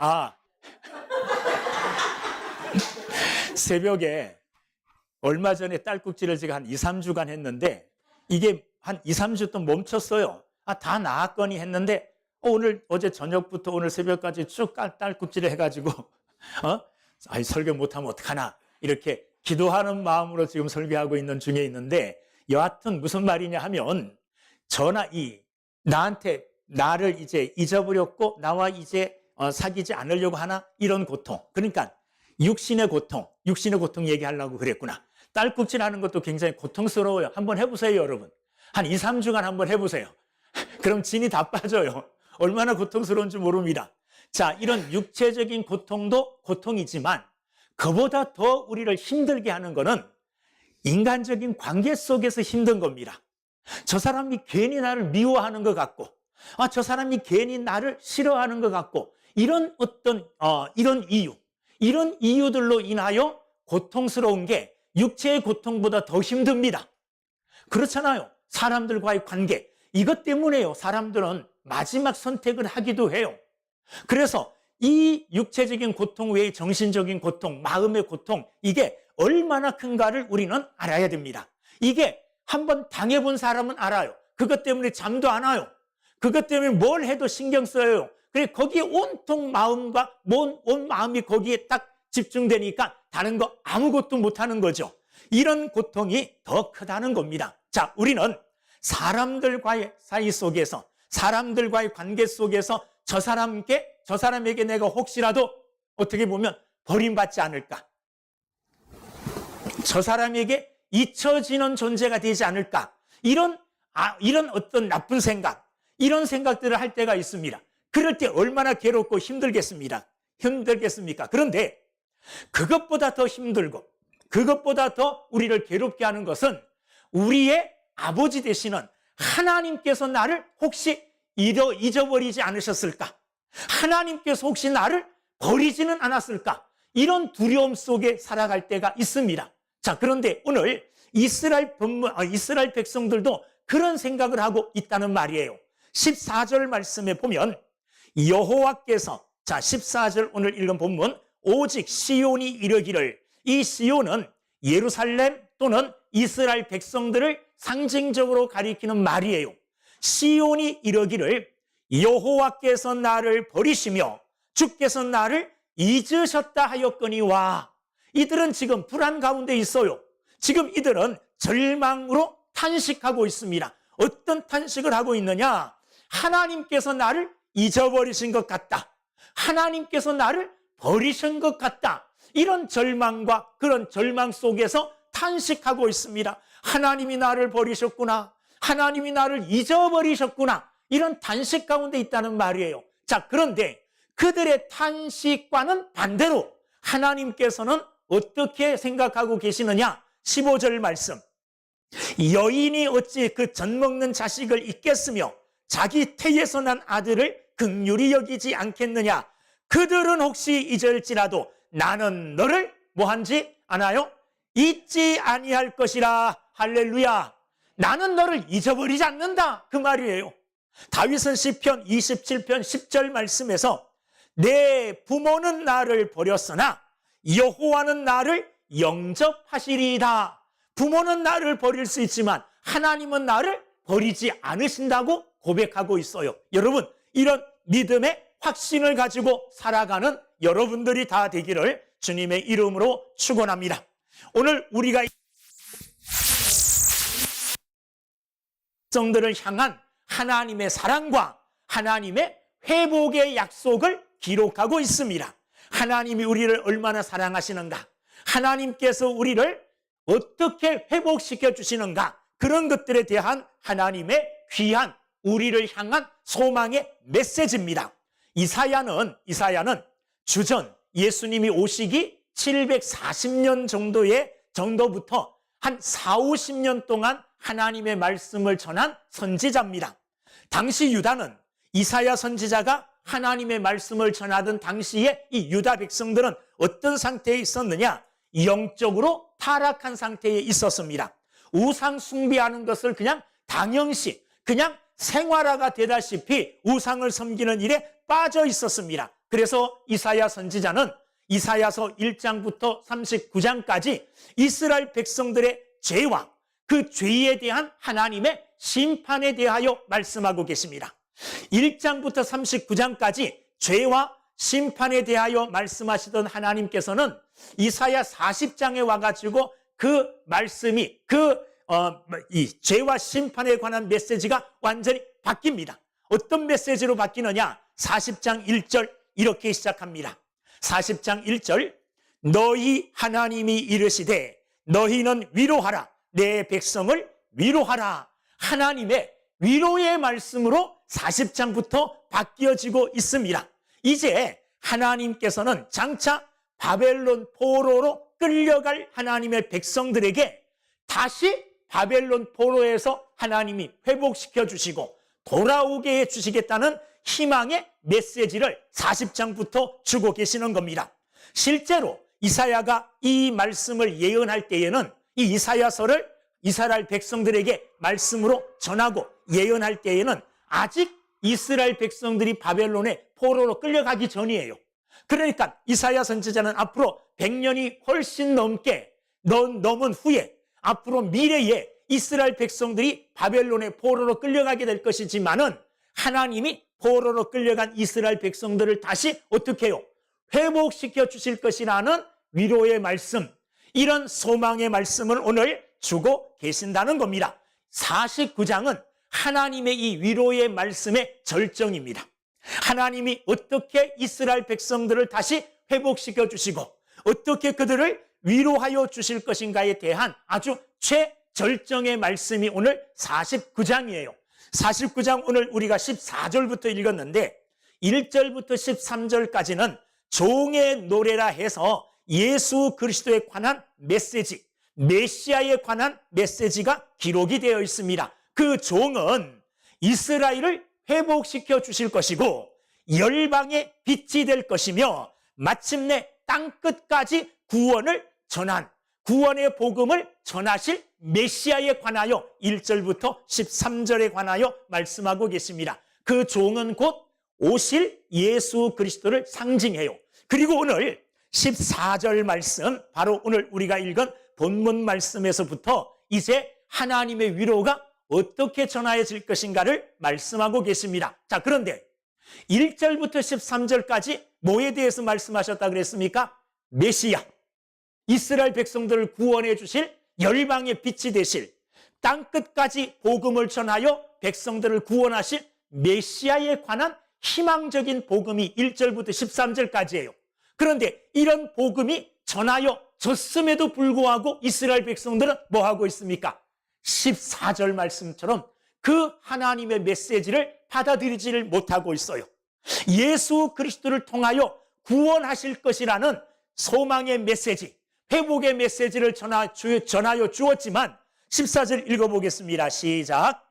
아, 새벽에 얼마 전에 딸꾹질을 제가 한 2, 3주간 했는데 이게 한 2, 3주 또 멈췄어요. 다 나았거니 했는데 어제 저녁부터 오늘 새벽까지 쭉 딸꾹질을 해가지고 설교 못하면 어떡하나 이렇게 기도하는 마음으로 지금 설교하고 있는 중에 있는데, 여하튼 무슨 말이냐 하면 나한테 나를 이제 잊어버렸고 나와 이제 사귀지 않으려고 하나, 이런 고통. 그러니까 육신의 고통 얘기하려고 그랬구나. 딸꾹질 하는 것도 굉장히 고통스러워요. 한번 해보세요, 여러분. 한 2, 3주간 한번 해보세요. 그럼 진이 다 빠져요. 얼마나 고통스러운지 모릅니다. 자, 이런 육체적인 고통도 고통이지만 그보다 더 우리를 힘들게 하는 거는 인간적인 관계 속에서 힘든 겁니다. 저 사람이 괜히 나를 미워하는 것 같고, 저 사람이 괜히 나를 싫어하는 것 같고, 이런 이런 이유들로 인하여 고통스러운 게 육체의 고통보다 더 힘듭니다. 그렇잖아요. 사람들과의 관계. 이것 때문에요. 사람들은 마지막 선택을 하기도 해요. 그래서 이 육체적인 고통 외에 정신적인 고통, 마음의 고통, 이게 얼마나 큰가를 우리는 알아야 됩니다. 이게 한번 당해본 사람은 알아요. 그것 때문에 잠도 안 와요. 그것 때문에 뭘 해도 신경 써요. 그래, 거기에 온통 마음과 온 마음이 거기에 딱 집중되니까 다른 거 아무것도 못하는 거죠. 이런 고통이 더 크다는 겁니다. 자, 우리는 사람들과의 사이 속에서, 사람들과의 관계 속에서 저 사람에게 내가 혹시라도 어떻게 보면 버림받지 않을까, 저 사람에게 잊혀지는 존재가 되지 않을까, 이런 어떤 나쁜 생각, 이런 생각들을 할 때가 있습니다. 그럴 때 얼마나 괴롭고 힘들겠습니까? 그런데 그것보다 더 힘들고 그것보다 더 우리를 괴롭게 하는 것은 우리의 아버지 되시는 하나님께서 나를 혹시 잊어버리지 않으셨을까? 하나님께서 혹시 나를 버리지는 않았을까? 이런 두려움 속에 살아갈 때가 있습니다. 자, 그런데 오늘 이스라엘 백성들도 그런 생각을 하고 있다는 말이에요. 14절 말씀에 보면 여호와께서, 자, 14절 오늘 읽은 본문, 오직 시온이 이르기를, 이 시온은 예루살렘 또는 이스라엘 백성들을 상징적으로 가리키는 말이에요. 시온이 이르기를 여호와께서 나를 버리시며 주께서 나를 잊으셨다 하였거니와. 이들은 지금 불안 가운데 있어요. 지금 이들은 절망으로 탄식하고 있습니다. 어떤 탄식을 하고 있느냐? 하나님께서 나를 잊어버리신 것 같다. 하나님께서 나를 버리신 것 같다. 이런 절망과 그런 절망 속에서 탄식하고 있습니다. 하나님이 나를 버리셨구나. 하나님이 나를 잊어버리셨구나. 이런 탄식 가운데 있다는 말이에요. 자, 그런데 그들의 탄식과는 반대로 하나님께서는 어떻게 생각하고 계시느냐? 15절 말씀. 여인이 어찌 그 젖먹는 자식을 잊겠으며 자기 태에서 난 아들을 긍휼히 여기지 않겠느냐? 그들은 혹시 잊을지라도 나는 너를 뭐한지 아나요? 잊지 아니할 것이라. 할렐루야. 나는 너를 잊어버리지 않는다, 그 말이에요. 다윗은 시편 27편 10절 말씀에서 내 부모는 나를 버렸으나 여호와는 나를 영접하시리이다. 부모는 나를 버릴 수 있지만 하나님은 나를 버리지 않으신다고 고백하고 있어요. 여러분, 이런 믿음의 확신을 가지고 살아가는 여러분들이 다 되기를 주님의 이름으로 축원합니다. 오늘 우리가 백성들을 향한 하나님의 사랑과 하나님의 회복의 약속을 기록하고 있습니다. 하나님이 우리를 얼마나 사랑하시는가, 하나님께서 우리를 어떻게 회복시켜 주시는가, 그런 것들에 대한 하나님의 귀한 우리를 향한 소망의 메시지입니다. 이사야는 주전 예수님이 오시기 740년 정도부터 한 4, 50년 동안 하나님의 말씀을 전한 선지자입니다. 당시 유다는, 이사야 선지자가 하나님의 말씀을 전하던 당시에 이 유다 백성들은 어떤 상태에 있었느냐? 영적으로 타락한 상태에 있었습니다. 우상 숭배하는 것을 그냥 당연시, 그냥 생활화가 되다시피 우상을 섬기는 일에 빠져 있었습니다. 그래서 이사야 선지자는 이사야서 1장부터 39장까지 이스라엘 백성들의 죄와 그 죄에 대한 하나님의 심판에 대하여 말씀하고 계십니다. 1장부터 39장까지 죄와 심판에 대하여 말씀하시던 하나님께서는 이사야 40장에 와가지고 그 말씀이 이 죄와 심판에 관한 메시지가 완전히 바뀝니다. 어떤 메시지로 바뀌느냐? 40장 1절 이렇게 시작합니다. 40장 1절, 너희 하나님이 이르시되 너희는 위로하라, 내 백성을 위로하라. 하나님의 위로의 말씀으로 40장부터 바뀌어지고 있습니다. 이제 하나님께서는 장차 바벨론 포로로 끌려갈 하나님의 백성들에게 다시 바벨론 포로에서 하나님이 회복시켜 주시고 돌아오게 해 주시겠다는 희망의 메시지를 40장부터 주고 계시는 겁니다. 실제로 이사야가 이 말씀을 예언할 때에는 이 이사야서를 이스라엘 백성들에게 말씀으로 전하고 예언할 때에는 아직 이스라엘 백성들이 바벨론의 포로로 끌려가기 전이에요. 그러니까 이사야 선지자는 앞으로 100년이 훨씬 넘은 후에 앞으로 미래에 이스라엘 백성들이 바벨론의 포로로 끌려가게 될 것이지만은 하나님이 포로로 끌려간 이스라엘 백성들을 다시 어떻게 해요? 회복시켜 주실 것이라는 위로의 말씀, 이런 소망의 말씀을 오늘 주고 계신다는 겁니다. 49장은 하나님의 이 위로의 말씀의 절정입니다. 하나님이 어떻게 이스라엘 백성들을 다시 회복시켜 주시고 어떻게 그들을 위로하여 주실 것인가에 대한 아주 최절정의 말씀이 오늘 49장이에요. 49장 오늘 우리가 14절부터 읽었는데 1절부터 13절까지는 종의 노래라 해서 예수 그리스도에 관한 메시지, 메시아에 관한 메시지가 기록이 되어 있습니다. 그 종은 이스라엘을 회복시켜 주실 것이고 열방의 빛이 될 것이며 마침내 땅끝까지 구원의 복음을 전하실 메시아에 관하여 1절부터 13절에 관하여 말씀하고 계십니다. 그 종은 곧 오실 예수 그리스도를 상징해요. 그리고 오늘 14절 말씀, 바로 오늘 우리가 읽은 본문 말씀에서부터 이제 하나님의 위로가 어떻게 전하여질 것인가를 말씀하고 계십니다. 자, 그런데 1절부터 13절까지 뭐에 대해서 말씀하셨다 그랬습니까? 메시아, 이스라엘 백성들을 구원해 주실 열방의 빛이 되실 땅끝까지 복음을 전하여 백성들을 구원하실 메시아에 관한 희망적인 복음이 1절부터 13절까지예요. 그런데 이런 복음이 전하여졌음에도 불구하고 이스라엘 백성들은 뭐 하고 있습니까? 14절 말씀처럼 그 하나님의 메시지를 받아들이지를 못하고 있어요. 예수 그리스도를 통하여 구원하실 것이라는 소망의 메시지, 회복의 메시지를 전하여 주었지만 14절 읽어보겠습니다. 시작.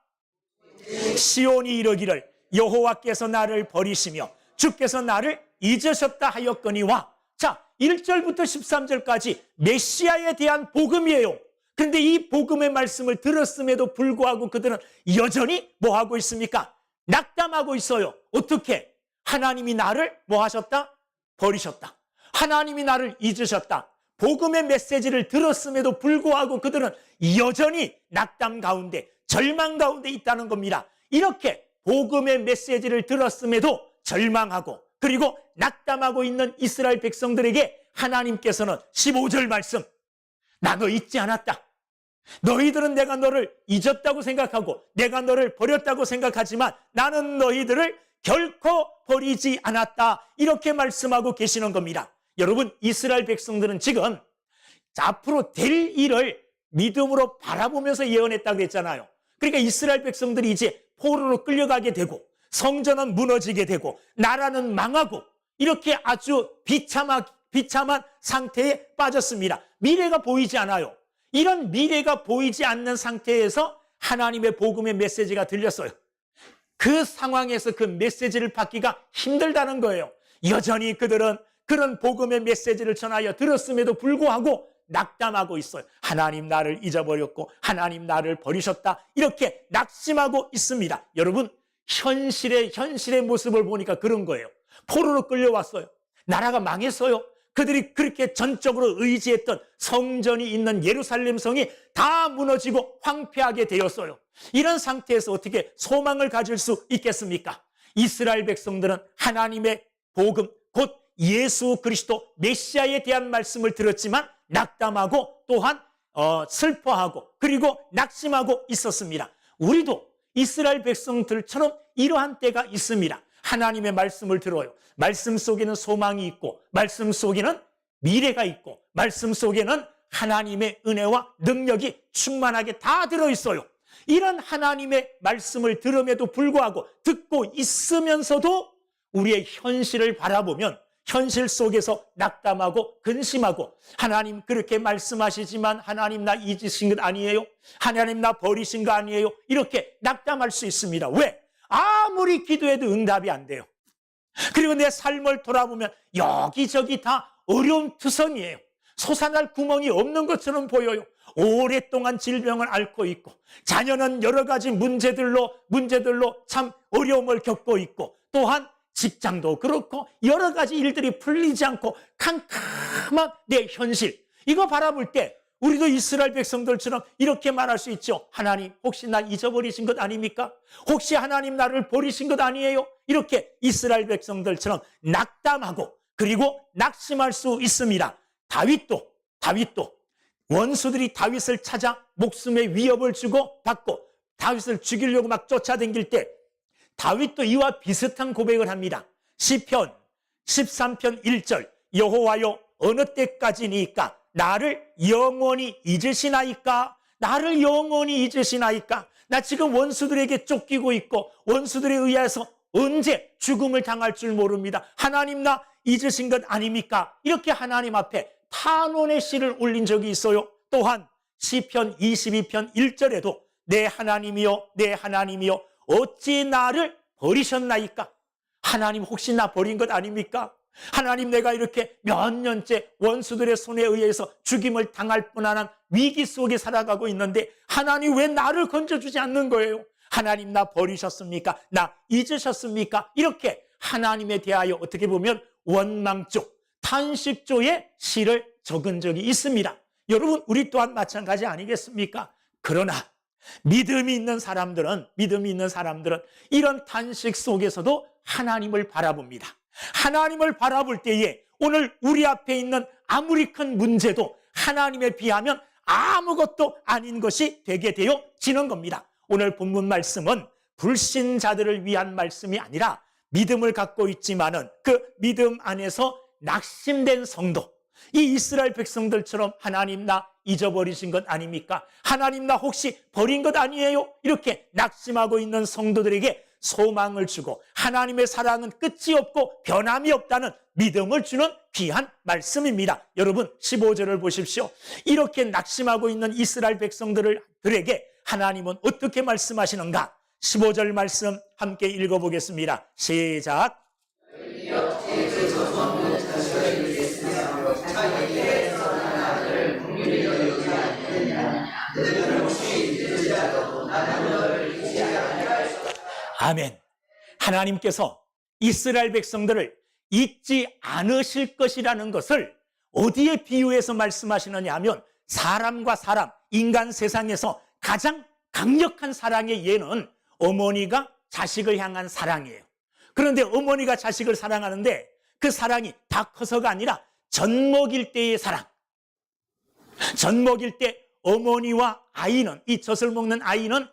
시온이 이르기를 여호와께서 나를 버리시며 주께서 나를 잊으셨다 하였거니와. 자, 1절부터 13절까지 메시아에 대한 복음이에요. 그런데 이 복음의 말씀을 들었음에도 불구하고 그들은 여전히 뭐 하고 있습니까? 낙담하고 있어요. 어떻게? 하나님이 나를 뭐 하셨다? 버리셨다. 하나님이 나를 잊으셨다. 복음의 메시지를 들었음에도 불구하고 그들은 여전히 낙담 가운데, 절망 가운데 있다는 겁니다. 이렇게 복음의 메시지를 들었음에도 절망하고 그리고 낙담하고 있는 이스라엘 백성들에게 하나님께서는 15절 말씀, 나 너 잊지 않았다. 너희들은 내가 너를 잊었다고 생각하고 내가 너를 버렸다고 생각하지만 나는 너희들을 결코 버리지 않았다. 이렇게 말씀하고 계시는 겁니다. 여러분, 이스라엘 백성들은 지금 앞으로 될 일을 믿음으로 바라보면서 예언했다고 했잖아요. 그러니까 이스라엘 백성들이 이제 포로로 끌려가게 되고 성전은 무너지게 되고 나라는 망하고 이렇게 아주 비참한 상태에 빠졌습니다. 미래가 보이지 않아요. 이런 미래가 보이지 않는 상태에서 하나님의 복음의 메시지가 들렸어요. 그 상황에서 그 메시지를 받기가 힘들다는 거예요. 여전히 그들은 그런 복음의 메시지를 전하여 들었음에도 불구하고 낙담하고 있어요. 하나님 나를 잊어버렸고 하나님 나를 버리셨다. 이렇게 낙심하고 있습니다. 여러분, 현실의 모습을 보니까 그런 거예요. 포로로 끌려왔어요. 나라가 망했어요. 그들이 그렇게 전적으로 의지했던 성전이 있는 예루살렘 성이 다 무너지고 황폐하게 되었어요. 이런 상태에서 어떻게 소망을 가질 수 있겠습니까? 이스라엘 백성들은 하나님의 복음, 곧 예수 그리스도 메시아에 대한 말씀을 들었지만 낙담하고 또한 슬퍼하고 그리고 낙심하고 있었습니다. 우리도 이스라엘 백성들처럼 이러한 때가 있습니다. 하나님의 말씀을 들어요. 말씀 속에는 소망이 있고 말씀 속에는 미래가 있고 말씀 속에는 하나님의 은혜와 능력이 충만하게 다 들어있어요. 이런 하나님의 말씀을 들음에도 불구하고 듣고 있으면서도 우리의 현실을 바라보면 현실 속에서 낙담하고 근심하고 하나님 그렇게 말씀하시지만 하나님 나 잊으신 것 아니에요? 하나님 나 버리신 거 아니에요? 이렇게 낙담할 수 있습니다. 왜? 아무리 기도해도 응답이 안 돼요. 그리고 내 삶을 돌아보면 여기저기 다 어려움투성이에요. 솟아날 구멍이 없는 것처럼 보여요. 오랫동안 질병을 앓고 있고 자녀는 여러 가지 문제들로 참 어려움을 겪고 있고 또한 직장도 그렇고 여러 가지 일들이 풀리지 않고 캄캄한 내 현실, 이거 바라볼 때 우리도 이스라엘 백성들처럼 이렇게 말할 수 있죠. 하나님 혹시 나 잊어버리신 것 아닙니까? 혹시 하나님 나를 버리신 것 아니에요? 이렇게 이스라엘 백성들처럼 낙담하고 그리고 낙심할 수 있습니다. 다윗도 원수들이 다윗을 찾아 목숨의 위협을 주고 받고 다윗을 죽이려고 막 쫓아다닐 때 다윗도 이와 비슷한 고백을 합니다. 시편 13편 1절 여호와여 어느 때까지니까 나를 영원히 잊으시나이까? 나를 영원히 잊으시나이까? 나 지금 원수들에게 쫓기고 있고 원수들에 의해서 언제 죽음을 당할 줄 모릅니다. 하나님 나 잊으신 것 아닙니까? 이렇게 하나님 앞에 탄원의 시를 올린 적이 있어요. 또한 시편 22편 1절에도 내 하나님이여 내 하나님이여 어찌 나를 버리셨나이까? 하나님 혹시 나 버린 것 아닙니까? 하나님 내가 이렇게 몇 년째 원수들의 손에 의해서 죽임을 당할 뻔한 위기 속에 살아가고 있는데 하나님 왜 나를 건져주지 않는 거예요? 하나님 나 버리셨습니까? 나 잊으셨습니까? 이렇게 하나님에 대하여 어떻게 보면 원망조, 탄식조의 시를 적은 적이 있습니다. 여러분 우리 또한 마찬가지 아니겠습니까? 그러나 믿음이 있는 사람들은 이런 탄식 속에서도 하나님을 바라봅니다. 하나님을 바라볼 때에 오늘 우리 앞에 있는 아무리 큰 문제도 하나님에 비하면 아무것도 아닌 것이 되게 되어지는 겁니다. 오늘 본문 말씀은 불신자들을 위한 말씀이 아니라 믿음을 갖고 있지만은 그 믿음 안에서 낙심된 성도, 이 이스라엘 백성들처럼 하나님 나 잊어버리신 것 아닙니까? 하나님 나 혹시 버린 것 아니에요? 이렇게 낙심하고 있는 성도들에게 소망을 주고 하나님의 사랑은 끝이 없고 변함이 없다는 믿음을 주는 귀한 말씀입니다. 여러분 15절을 보십시오. 이렇게 낙심하고 있는 이스라엘 백성들에게 하나님은 어떻게 말씀하시는가? 15절 말씀 함께 읽어보겠습니다. 시작. 아멘. 하나님께서 이스라엘 백성들을 잊지 않으실 것이라는 것을 어디에 비유해서 말씀하시느냐 하면 사람과 사람, 인간 세상에서 가장 강력한 사랑의 예는 어머니가 자식을 향한 사랑이에요. 그런데 어머니가 자식을 사랑하는데 그 사랑이 다 커서가 아니라 젖먹일 때의 사랑. 젖먹일 때 어머니와 아이는, 이 젖을 먹는 아이는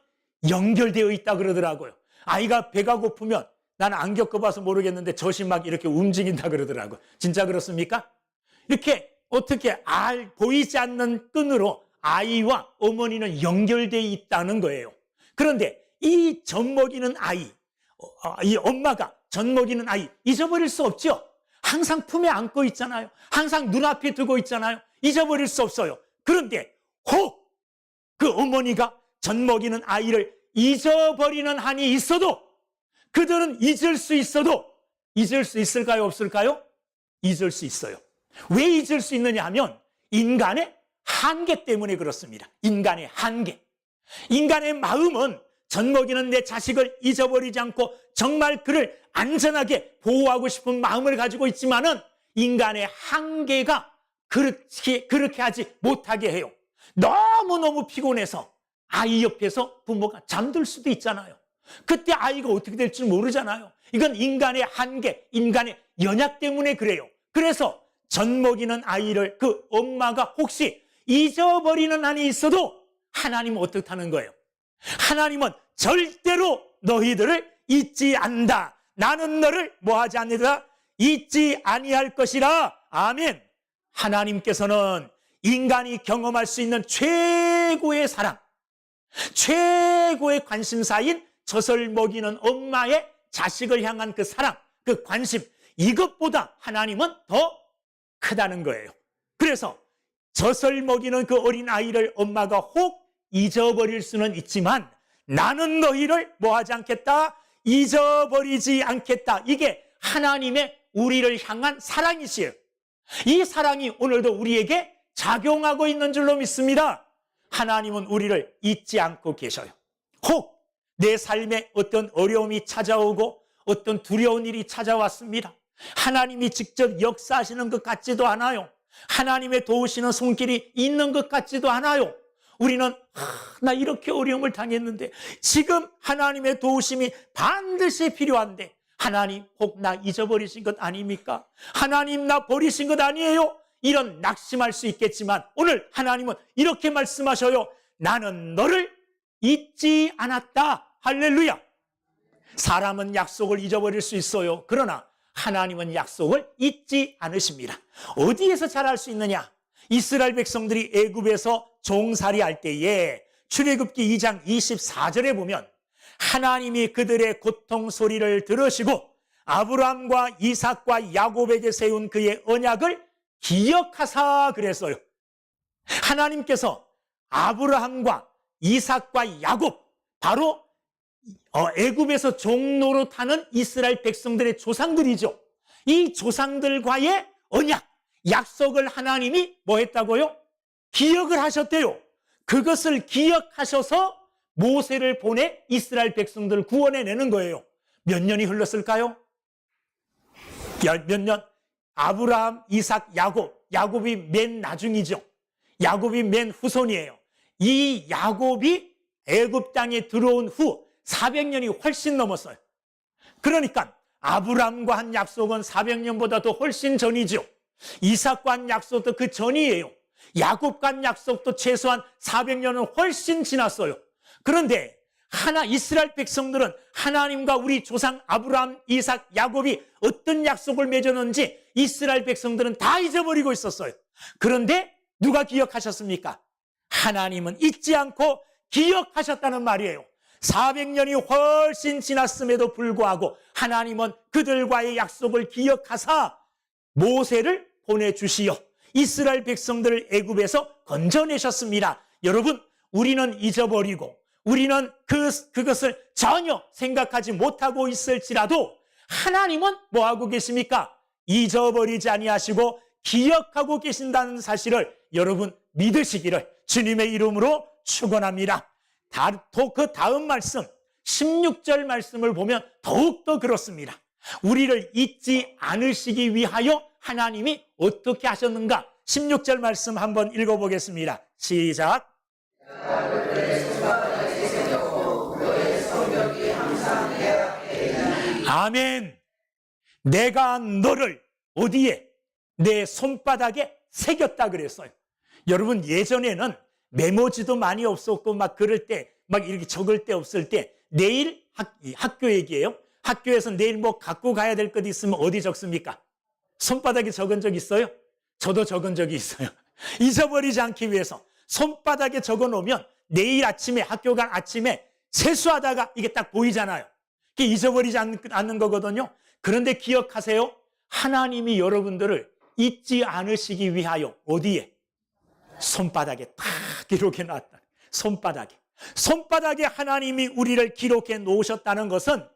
연결되어 있다 그러더라고요. 아이가 배가 고프면, 나는 안 겪어봐서 모르겠는데 젖이 막 이렇게 움직인다 그러더라고요. 진짜 그렇습니까? 이렇게 어떻게 보이지 않는 끈으로 아이와 어머니는 연결되어 있다는 거예요. 그런데 이 젖먹이는 아이, 이 엄마가 젖먹이는 아이 잊어버릴 수 없죠. 항상 품에 안고 있잖아요. 항상 눈앞에 두고 있잖아요. 잊어버릴 수 없어요. 그런데 혹 그 어머니가 젖먹이는 아이를 잊어버리는 한이 있어도, 그들은 잊을 수 있어도 잊을 수 있을까요? 없을까요? 잊을 수 있어요. 왜 잊을 수 있느냐 하면 인간의 한계 때문에 그렇습니다. 인간의 한계. 인간의 마음은 젖먹이는 내 자식을 잊어버리지 않고 정말 그를 안전하게 보호하고 싶은 마음을 가지고 있지만은 인간의 한계가 그렇게 하지 못하게 해요. 너무너무 피곤해서 아이 옆에서 부모가 잠들 수도 있잖아요. 그때 아이가 어떻게 될지 모르잖아요. 이건 인간의 한계, 인간의 연약 때문에 그래요. 그래서 젖먹이는 아이를 그 엄마가 혹시 잊어버리는 한이 있어도 하나님은 어떻다는 거예요? 하나님은 절대로 너희들을 잊지 않는다. 나는 너를 뭐하지 않느라 잊지 아니할 것이라. 아멘. 하나님께서는 인간이 경험할 수 있는 최고의 사랑, 최고의 관심사인 젖을 먹이는 엄마의 자식을 향한 그 사랑, 그 관심, 이것보다 하나님은 더 크다는 거예요. 그래서 젖을 먹이는 그 어린 아이를 엄마가 혹 잊어버릴 수는 있지만 나는 너희를 뭐하지 않겠다? 잊어버리지 않겠다. 이게 하나님의 우리를 향한 사랑이시에요. 이 사랑이 오늘도 우리에게 작용하고 있는 줄로 믿습니다. 하나님은 우리를 잊지 않고 계셔요. 혹 내 삶에 어떤 어려움이 찾아오고 어떤 두려운 일이 찾아왔습니다. 하나님이 직접 역사하시는 것 같지도 않아요. 하나님의 도우시는 손길이 있는 것 같지도 않아요. 우리는 나 이렇게 어려움을 당했는데 지금 하나님의 도우심이 반드시 필요한데 하나님 혹 나 잊어버리신 것 아닙니까? 하나님 나 버리신 것 아니에요? 이런 낙심할 수 있겠지만 오늘 하나님은 이렇게 말씀하셔요. 나는 너를 잊지 않았다. 할렐루야. 사람은 약속을 잊어버릴 수 있어요. 그러나 하나님은 약속을 잊지 않으십니다. 어디에서 잘 알 수 있느냐? 이스라엘 백성들이 애굽에서 종살이 할 때에 출애굽기 2장 24절에 보면 하나님이 그들의 고통 소리를 들으시고 아브라함과 이삭과 야곱에게 세운 그의 언약을 기억하사 그랬어요. 하나님께서 아브라함과 이삭과 야곱, 바로 애굽에서 종노릇하는 이스라엘 백성들의 조상들이죠. 이 조상들과의 언약, 약속을 하나님이 뭐 했다고요? 기억을 하셨대요. 그것을 기억하셔서 모세를 보내 이스라엘 백성들을 구원해내는 거예요. 몇 년이 흘렀을까요? 몇 년? 아브라함, 이삭, 야곱. 야곱이 맨 나중이죠. 야곱이 맨 후손이에요. 이 야곱이 애굽 땅에 들어온 후 400년이 훨씬 넘었어요. 그러니까 아브라함과 한 약속은 400년보다도 훨씬 전이죠. 이삭과 한 약속도 그 전이에요. 야곱과 한 약속도 최소한 400년은 훨씬 지났어요. 그런데 이스라엘 백성들은 하나님과 우리 조상 아브라함, 이삭, 야곱이 어떤 약속을 맺었는지 이스라엘 백성들은 다 잊어버리고 있었어요. 그런데 누가 기억하셨습니까? 하나님은 잊지 않고 기억하셨다는 말이에요. 400년이 훨씬 지났음에도 불구하고 하나님은 그들과의 약속을 기억하사 모세를 보내주시어 이스라엘 백성들을 애굽에서 건져내셨습니다. 여러분, 우리는 잊어버리고 우리는 그것을 전혀 생각하지 못하고 있을지라도 하나님은 뭐하고 계십니까? 잊어버리지 아니하시고 기억하고 계신다는 사실을 여러분 믿으시기를 주님의 이름으로 축원합니다. 그 다음 말씀 16절 말씀을 보면 더욱더 그렇습니다. 우리를 잊지 않으시기 위하여 하나님이 어떻게 하셨는가? 16절 말씀 한번 읽어보겠습니다. 시작. 아멘. 내가 너를 어디에? 내 손바닥에 새겼다 그랬어요. 여러분, 예전에는 메모지도 많이 없었고 막 그럴 때 막 이렇게 적을 때 없을 때 내일 학교 얘기예요. 학교에서 내일 뭐 갖고 가야 될 것 있으면 어디 적습니까? 손바닥에 적은 적 있어요? 저도 적은 적이 있어요. 잊어버리지 않기 위해서 손바닥에 적어 놓으면 내일 아침에 학교 간 아침에 세수하다가 이게 딱 보이잖아요. 그게 잊어버리지 않는 거거든요. 그런데 기억하세요. 하나님이 여러분들을 잊지 않으시기 위하여 어디에? 손바닥에 딱 기록해 놨다. 손바닥에 하나님이 우리를 기록해 놓으셨다는 것은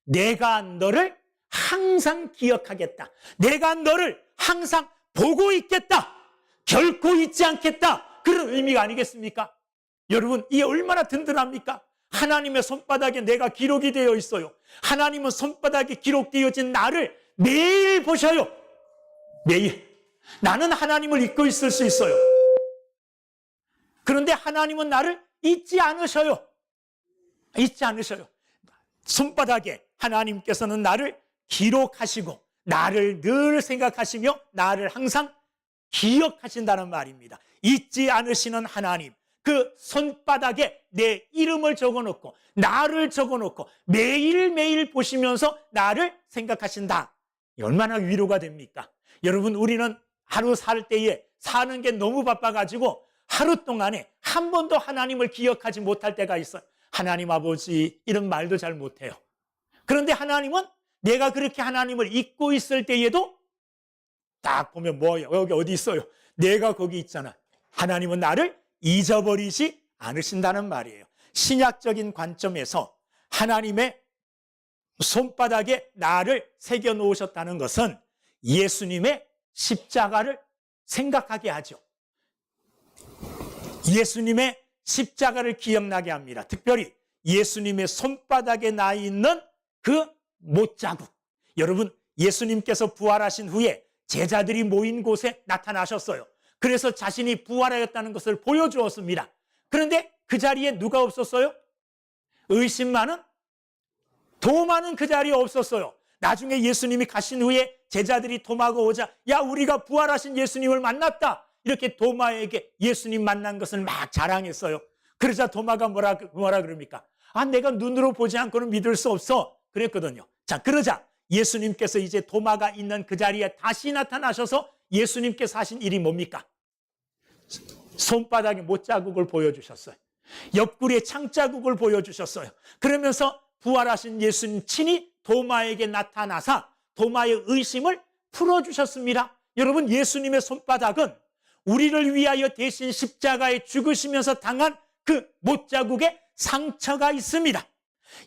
내가 너를 항상 기억하겠다. 내가 너를 항상 보고 있겠다. 결코 잊지 않겠다. 그런 의미가 아니겠습니까? 여러분, 이게 얼마나 든든합니까? 하나님의 손바닥에 내가 기록이 되어 있어요. 하나님은 손바닥에 기록되어진 나를 매일 보셔요. 매일. 나는 하나님을 잊고 있을 수 있어요. 그런데 하나님은 나를 잊지 않으셔요. 잊지 않으셔요. 손바닥에 하나님께서는 나를 기록하시고 나를 늘 생각하시며 나를 항상 기억하신다는 말입니다. 잊지 않으시는 하나님, 그 손바닥에 내 이름을 적어놓고 나를 적어놓고 매일매일 보시면서 나를 생각하신다. 얼마나 위로가 됩니까? 여러분, 우리는 하루 살 때에 사는 게 너무 바빠가지고 하루 동안에 한 번도 하나님을 기억하지 못할 때가 있어요. 하나님 아버지 이런 말도 잘 못해요. 그런데 하나님은 내가 그렇게 하나님을 잊고 있을 때에도 딱 보면 뭐예요? 여기 어디 있어요? 내가 거기 있잖아. 하나님은 나를 잊어버리지 않으신다는 말이에요. 신약적인 관점에서 하나님의 손바닥에 나를 새겨 놓으셨다는 것은 예수님의 십자가를 생각하게 하죠. 예수님의 십자가를 기억나게 합니다. 특별히 예수님의 손바닥에 나 있는 그 못자국. 여러분, 예수님께서 부활하신 후에 제자들이 모인 곳에 나타나셨어요. 그래서 자신이 부활하였다는 것을 보여주었습니다. 그런데 그 자리에 누가 없었어요? 의심 많은 도마는 그 자리에 없었어요. 나중에 예수님이 가신 후에 제자들이 도마가 오자, 야, 우리가 부활하신 예수님을 만났다. 이렇게 도마에게 예수님 만난 것을 막 자랑했어요. 그러자 도마가 뭐라 그럽니까? 아, 내가 눈으로 보지 않고는 믿을 수 없어. 그랬거든요. 자, 그러자 예수님께서 이제 도마가 있는 그 자리에 다시 나타나셔서 예수님께서 하신 일이 뭡니까? 손바닥에 못자국을 보여주셨어요. 옆구리에 창자국을 보여주셨어요. 그러면서 부활하신 예수님 친히 도마에게 나타나사 도마의 의심을 풀어주셨습니다. 여러분, 예수님의 손바닥은 우리를 위하여 대신 십자가에 죽으시면서 당한 그 못자국에 상처가 있습니다.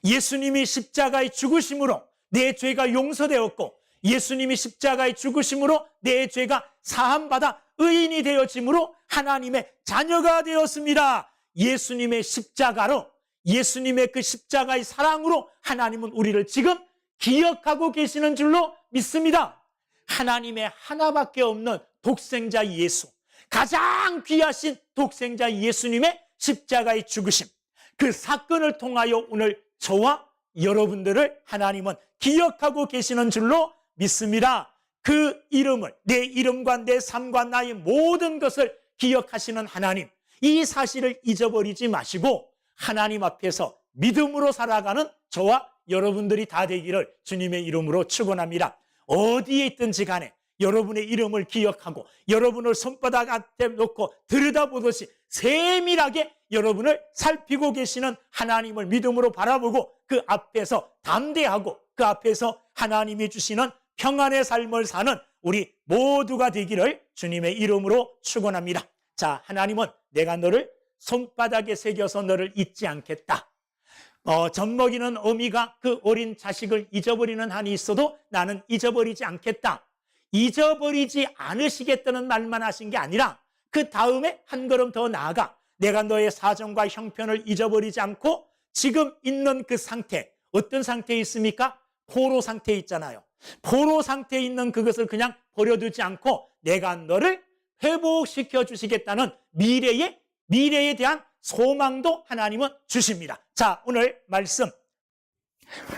예수님이 십자가에 죽으심으로 내 죄가 용서되었고, 예수님이 십자가에 죽으심으로 내 죄가 사함받아 의인이 되어짐으로 하나님의 자녀가 되었습니다. 예수님의 십자가로, 예수님의 그 십자가의 사랑으로 하나님은 우리를 지금 기억하고 계시는 줄로 믿습니다. 하나님의 하나밖에 없는 독생자 예수, 가장 귀하신 독생자 예수님의 십자가의 죽으심, 그 사건을 통하여 오늘 저와 여러분들을 하나님은 기억하고 계시는 줄로 믿습니다. 그 이름을, 내 이름과 내 삶과 나의 모든 것을 기억하시는 하나님, 이 사실을 잊어버리지 마시고 하나님 앞에서 믿음으로 살아가는 저와 여러분들이 다 되기를 주님의 이름으로 축원합니다. 어디에 있든지 간에 여러분의 이름을 기억하고 여러분을 손바닥 앞에 놓고 들여다보듯이 세밀하게 여러분을 살피고 계시는 하나님을 믿음으로 바라보고 그 앞에서 담대하고 그 앞에서 하나님이 주시는 평안의 삶을 사는 우리 모두가 되기를 주님의 이름으로 축원합니다. 자, 하나님은 내가 너를 손바닥에 새겨서 너를 잊지 않겠다. 젖먹이는 어미가 그 어린 자식을 잊어버리는 한이 있어도 나는 잊어버리지 않겠다. 잊어버리지 않으시겠다는 말만 하신 게 아니라 그 다음에 한 걸음 더 나아가 내가 너의 사정과 형편을 잊어버리지 않고 지금 있는 그 상태, 어떤 상태에 있습니까? 포로 상태에 있잖아요. 포로 상태에 있는 그것을 그냥 버려두지 않고 내가 너를 회복시켜 주시겠다는 미래에 대한 소망도 하나님은 주십니다. 자, 오늘 말씀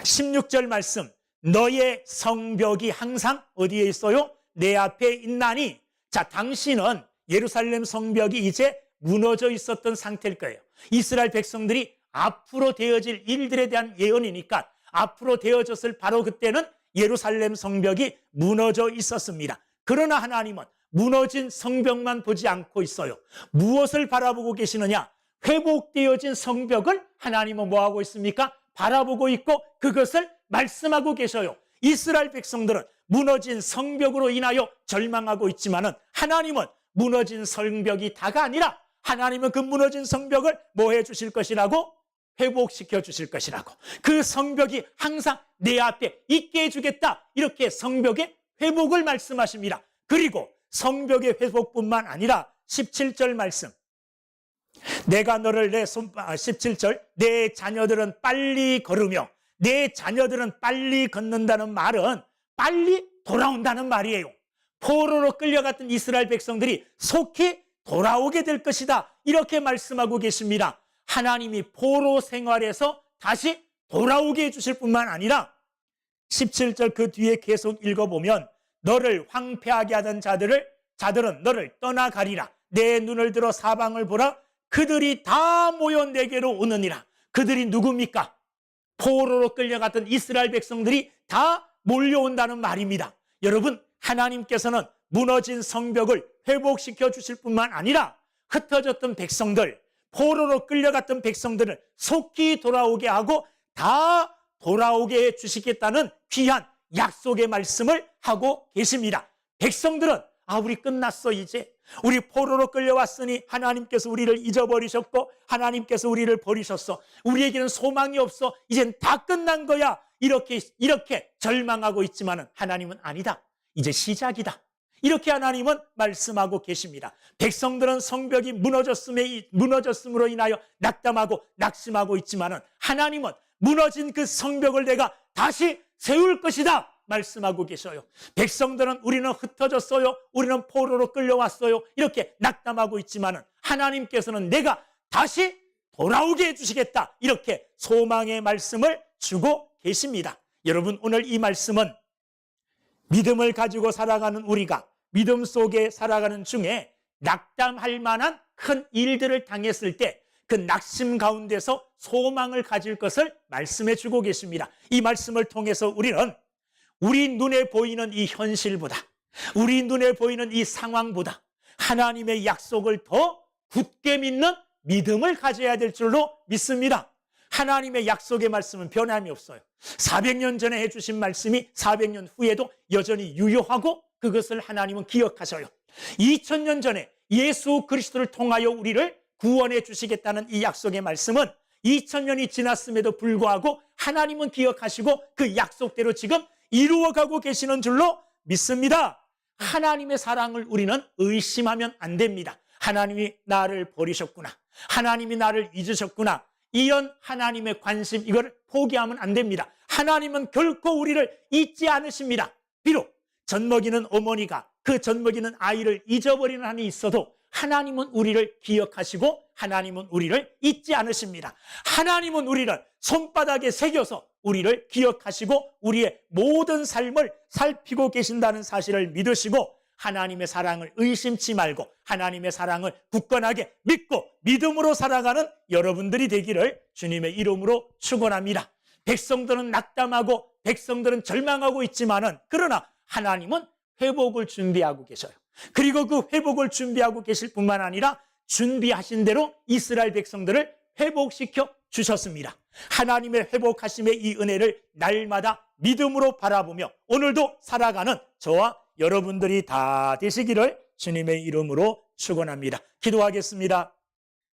16절 말씀, 너의 성벽이 항상 어디에 있어요? 내 앞에 있나니. 자, 당신은 예루살렘 성벽이 이제 무너져 있었던 상태일 거예요. 이스라엘 백성들이 앞으로 되어질 일들에 대한 예언이니까 앞으로 되어졌을 바로 그때는 예루살렘 성벽이 무너져 있었습니다. 그러나 하나님은 무너진 성벽만 보지 않고 있어요. 무엇을 바라보고 계시느냐? 회복되어진 성벽을 하나님은 뭐하고 있습니까? 바라보고 있고 그것을 말씀하고 계셔요. 이스라엘 백성들은 무너진 성벽으로 인하여 절망하고 있지만은 하나님은 무너진 성벽이 다가 아니라 하나님은 그 무너진 성벽을 뭐 해 주실 것이라고? 회복시켜 주실 것이라고. 그 성벽이 항상 내 앞에 있게 해주겠다. 이렇게 성벽의 회복을 말씀하십니다. 그리고 성벽의 회복뿐만 아니라 17절 말씀, 내가 너를 17절 내 자녀들은 빨리 걸으며 내 자녀들은 빨리 걷는다는 말은 빨리 돌아온다는 말이에요. 포로로 끌려갔던 이스라엘 백성들이 속히 돌아오게 될 것이다, 이렇게 말씀하고 계십니다. 하나님이 포로 생활에서 다시 돌아오게 해주실 뿐만 아니라 17절 그 뒤에 계속 읽어보면 너를 황폐하게 하던 자들은 너를 떠나가리라. 내 눈을 들어 사방을 보라. 그들이 다 모여 내게로 오느니라. 그들이 누굽니까? 포로로 끌려갔던 이스라엘 백성들이 다 몰려온다는 말입니다. 여러분, 하나님께서는 무너진 성벽을 회복시켜 주실 뿐만 아니라 흩어졌던 백성들, 포로로 끌려갔던 백성들을 속히 돌아오게 하고 다 돌아오게 해 주시겠다는 귀한 약속의 말씀을 하고 계십니다. 백성들은 우리 끝났어. 이제 우리 포로로 끌려왔으니 하나님께서 우리를 잊어버리셨고 하나님께서 우리를 버리셨어. 우리에게는 소망이 없어. 이젠 다 끝난 거야. 이렇게 절망하고 있지만은 하나님은 아니다. 이제 시작이다. 이렇게 하나님은 말씀하고 계십니다. 백성들은 성벽이 무너졌음으로 인하여 낙담하고 낙심하고 있지만은 하나님은 무너진 그 성벽을 내가 다시 세울 것이다 말씀하고 계셔요. 백성들은 우리는 흩어졌어요, 우리는 포로로 끌려왔어요, 이렇게 낙담하고 있지만은 하나님께서는 내가 다시 돌아오게 해주시겠다, 이렇게 소망의 말씀을 주고 계십니다. 여러분, 오늘 이 말씀은 믿음을 가지고 살아가는 우리가 믿음 속에 살아가는 중에 낙담할 만한 큰 일들을 당했을 때 그 낙심 가운데서 소망을 가질 것을 말씀해 주고 계십니다. 이 말씀을 통해서 우리는 우리 눈에 보이는 이 현실보다, 우리 눈에 보이는 이 상황보다 하나님의 약속을 더 굳게 믿는 믿음을 가져야 될 줄로 믿습니다. 하나님의 약속의 말씀은 변함이 없어요. 400년 전에 해주신 말씀이 400년 후에도 여전히 유효하고 그것을 하나님은 기억하셔요. 2000년 전에 예수 그리스도를 통하여 우리를 구원해 주시겠다는 이 약속의 말씀은 2000년이 지났음에도 불구하고 하나님은 기억하시고 그 약속대로 지금 이루어가고 계시는 줄로 믿습니다. 하나님의 사랑을 우리는 의심하면 안 됩니다. 하나님이 나를 버리셨구나, 하나님이 나를 잊으셨구나, 이런 하나님의 관심, 이걸 포기하면 안 됩니다. 하나님은 결코 우리를 잊지 않으십니다. 비록 젖먹이는 어머니가 그 젖먹이는 아이를 잊어버리는 한이 있어도 하나님은 우리를 기억하시고 하나님은 우리를 잊지 않으십니다. 하나님은 우리를 손바닥에 새겨서 우리를 기억하시고 우리의 모든 삶을 살피고 계신다는 사실을 믿으시고 하나님의 사랑을 의심치 말고 하나님의 사랑을 굳건하게 믿고 믿음으로 살아가는 여러분들이 되기를 주님의 이름으로 축원합니다. 백성들은 낙담하고 백성들은 절망하고 있지만은 그러나 하나님은 회복을 준비하고 계셔요. 그리고 그 회복을 준비하고 계실 뿐만 아니라 준비하신 대로 이스라엘 백성들을 회복시켜 주셨습니다. 하나님의 회복하심의 이 은혜를 날마다 믿음으로 바라보며 오늘도 살아가는 저와 여러분들이 다 되시기를 주님의 이름으로 축원합니다. 기도하겠습니다.